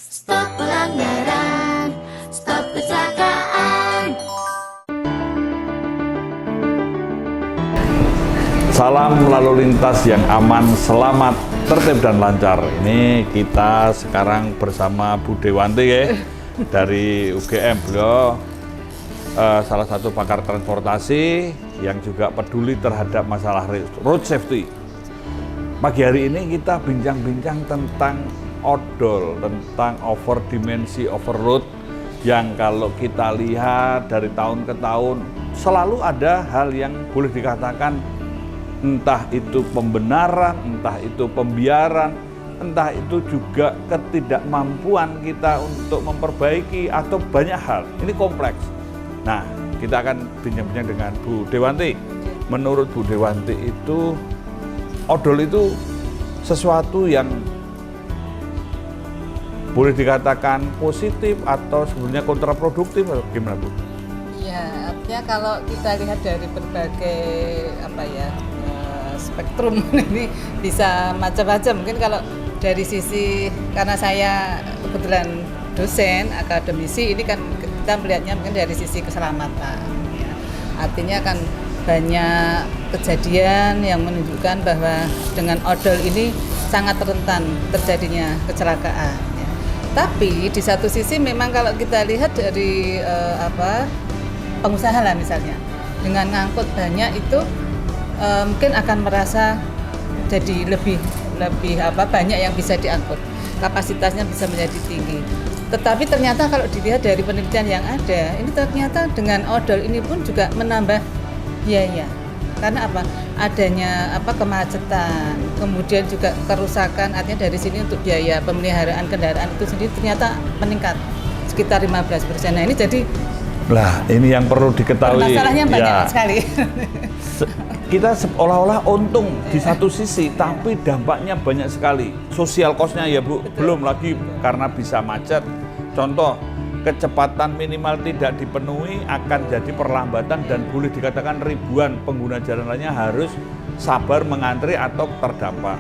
Stop pelanggaran, stop kecelakaan. Salam lalu lintas yang aman, selamat, tertib dan lancar. Ini kita sekarang bersama Bu Dewanti ya, dari UGM. Beliau salah satu pakar transportasi yang juga peduli terhadap masalah road safety. Pagi hari ini kita bincang-bincang tentang odol, tentang overdimensi overload yang kalau kita lihat dari tahun ke tahun selalu ada hal yang boleh dikatakan entah itu pembenaran, entah itu pembiaran, entah itu juga ketidakmampuan kita untuk memperbaiki atau banyak hal. Ini kompleks. Nah, kita akan bincang-bincang dengan Bu Dewanti. Menurut Bu Dewanti itu odol itu sesuatu yang boleh dikatakan positif atau sebenarnya kontraproduktif atau gimana Bu? Ya, artinya kalau kita lihat dari berbagai spektrum ini bisa macam-macam. Mungkin kalau dari sisi, karena saya kebetulan dosen akademisi, ini kan kita melihatnya mungkin dari sisi keselamatan. Ya. Artinya kan banyak kejadian yang menunjukkan bahwa dengan odol ini sangat rentan terjadinya kecelakaan. Ya. Tapi di satu sisi memang kalau kita lihat dari pengusaha lah misalnya, dengan ngangkut banyak itu mungkin akan merasa jadi lebih banyak yang bisa diangkut, kapasitasnya bisa menjadi tinggi. Tetapi ternyata kalau dilihat dari penelitian yang ada, ini ternyata dengan odol ini pun juga menambah biaya. Karena apa? Adanya kemacetan, kemudian juga kerusakan. Artinya dari sini untuk biaya pemeliharaan kendaraan itu sendiri ternyata meningkat sekitar 15%. Nah ini jadi ini yang perlu diketahui. Masalahnya banyak sekali. Kita seolah-olah untung di satu sisi, tapi dampaknya banyak sekali. Sosial cost-nya ya Bu, betul. Belum lagi karena bisa macet. Contoh, kecepatan minimal tidak dipenuhi akan jadi perlambatan dan boleh dikatakan ribuan pengguna jalan lainnya harus sabar mengantri atau terdampak.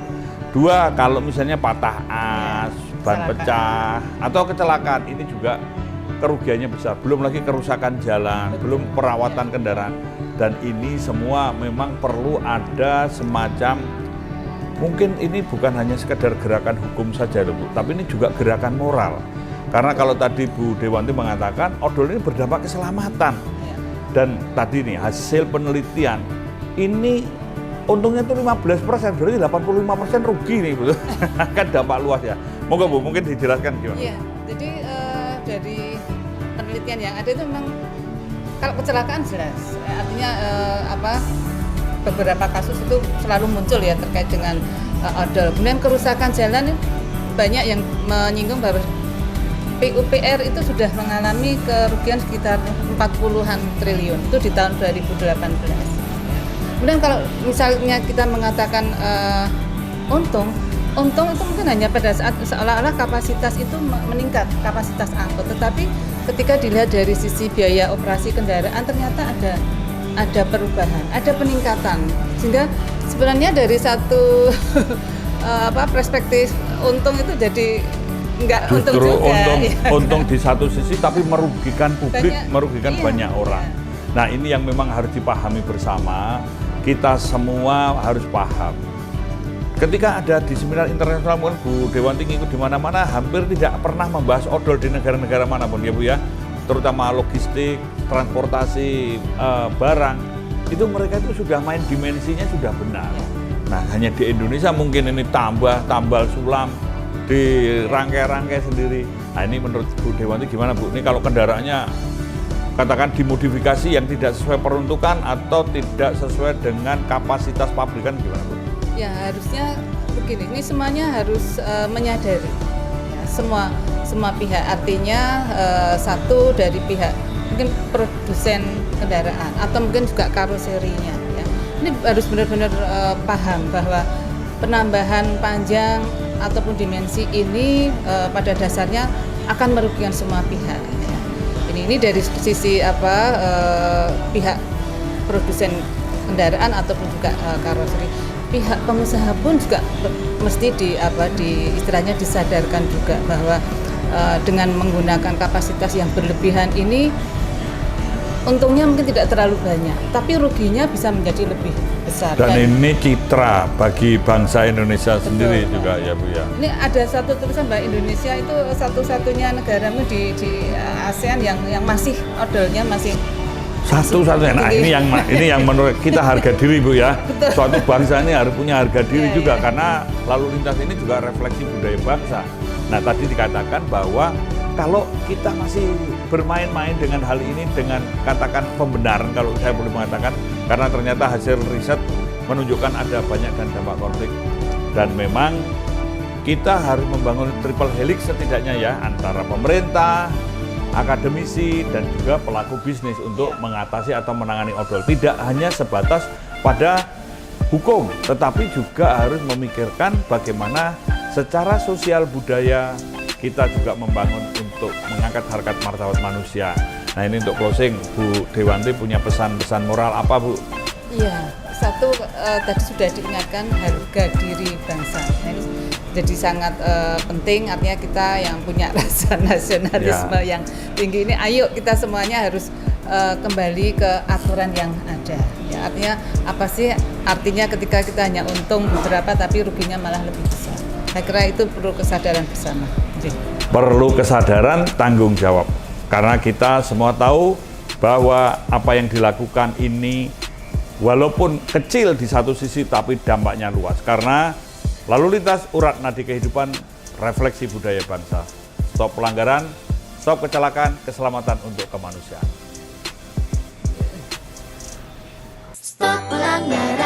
Dua, kalau misalnya patah as, ban pecah, atau kecelakaan, ini juga kerugiannya besar. Belum lagi kerusakan jalan, belum perawatan kendaraan. Dan ini semua memang perlu ada semacam, mungkin ini bukan hanya sekedar gerakan hukum saja Bu, tapi ini juga gerakan moral. Karena kalau tadi Bu Dewanti mengatakan odol ini berdampak keselamatan. Dan tadi nih hasil penelitian ini untungnya itu 15%, berarti 85% rugi nih Bu. Kan dampak luas ya. Moga Bu mungkin dijelaskan gimana? Iya, jadi dari penelitian yang ada itu memang kalau kecelakaan jelas, artinya beberapa kasus itu selalu muncul ya terkait dengan odol. Kemudian kerusakan jalan banyak yang menyinggung bahwa PUPR itu sudah mengalami kerugian sekitar 40-an triliun itu di tahun 2018. Kemudian kalau misalnya kita mengatakan untung itu mungkin hanya pada saat seolah-olah kapasitas itu meningkat, kapasitas angkut. Tetapi ketika dilihat dari sisi biaya operasi kendaraan ternyata ada perubahan, ada peningkatan. Sehingga sebenarnya dari satu perspektif untung itu jadi enggak untung juga. Untung di satu sisi tapi merugikan publik, merugikan banyak orang. Nah, ini yang memang harus dipahami bersama. Kita semua harus paham. Ketika ada di seminar internasional, mungkin Bu Dewanti ngikut di mana-mana, hampir tidak pernah membahas odol di negara-negara manapun ya Bu ya, terutama logistik, transportasi, barang, itu mereka itu sudah main dimensinya sudah benar. Nah, hanya di Indonesia mungkin ini tambal sulam, dirangkai-rangkai sendiri. Nah, ini menurut Bu Dewanti gimana Bu? Ini kalau kendaraannya katakan dimodifikasi yang tidak sesuai peruntukan atau tidak sesuai dengan kapasitas pabrikan gimana Bu? Ya harusnya begini, ini semuanya harus menyadari ya, semua pihak, artinya satu dari pihak mungkin produsen kendaraan atau mungkin juga karoserinya ya. Ini harus benar-benar paham bahwa penambahan panjang ataupun dimensi ini pada dasarnya akan merugikan semua pihak ya. Ini dari sisi pihak produsen kendaraan ataupun juga karoseri. Pihak pengusaha pun juga mesti istilahnya disadarkan juga bahwa dengan menggunakan kapasitas yang berlebihan ini untungnya mungkin tidak terlalu banyak, tapi ruginya bisa menjadi lebih besar. Dan ini citra bagi bangsa Indonesia sendiri juga ya Bu ya. Ini ada satu tulisan bahwa Indonesia itu satu-satunya negara di ASEAN yang masih odolnya masih Satu-satunya. Nah ini yang menurut kita harga diri Bu ya. Suatu bangsa ini harus punya harga diri juga karena lalu lintas ini juga refleksi budaya bangsa. Nah tadi dikatakan bahwa kalau kita masih bermain-main dengan hal ini dengan katakan pembenaran kalau saya boleh mengatakan, karena ternyata hasil riset menunjukkan ada banyak dan dampak konflik, dan memang kita harus membangun triple helix setidaknya ya antara pemerintah, akademisi dan juga pelaku bisnis untuk mengatasi atau menangani odol. Tidak hanya sebatas pada hukum, tetapi juga harus memikirkan bagaimana secara sosial budaya kita juga membangun untuk mengangkat harkat martabat manusia. Nah ini untuk closing, Bu Dewanti punya pesan-pesan moral apa Bu? Iya, satu tadi sudah diingatkan harga diri bangsa. Nah, ini jadi sangat penting, artinya kita yang punya rasa nasionalisme yang tinggi ini, ayo kita semuanya harus kembali ke aturan yang ada. Ya, artinya apa sih? Artinya ketika kita hanya untung beberapa tapi ruginya malah lebih besar. Saya kira itu perlu kesadaran bersama. Perlu kesadaran tanggung jawab. Karena kita semua tahu bahwa apa yang dilakukan ini walaupun kecil di satu sisi tapi dampaknya luas. Karena lalu lintas urat nadi kehidupan refleksi budaya bangsa. Stop pelanggaran, stop kecelakaan, keselamatan untuk kemanusiaan. Stop pelanggaran.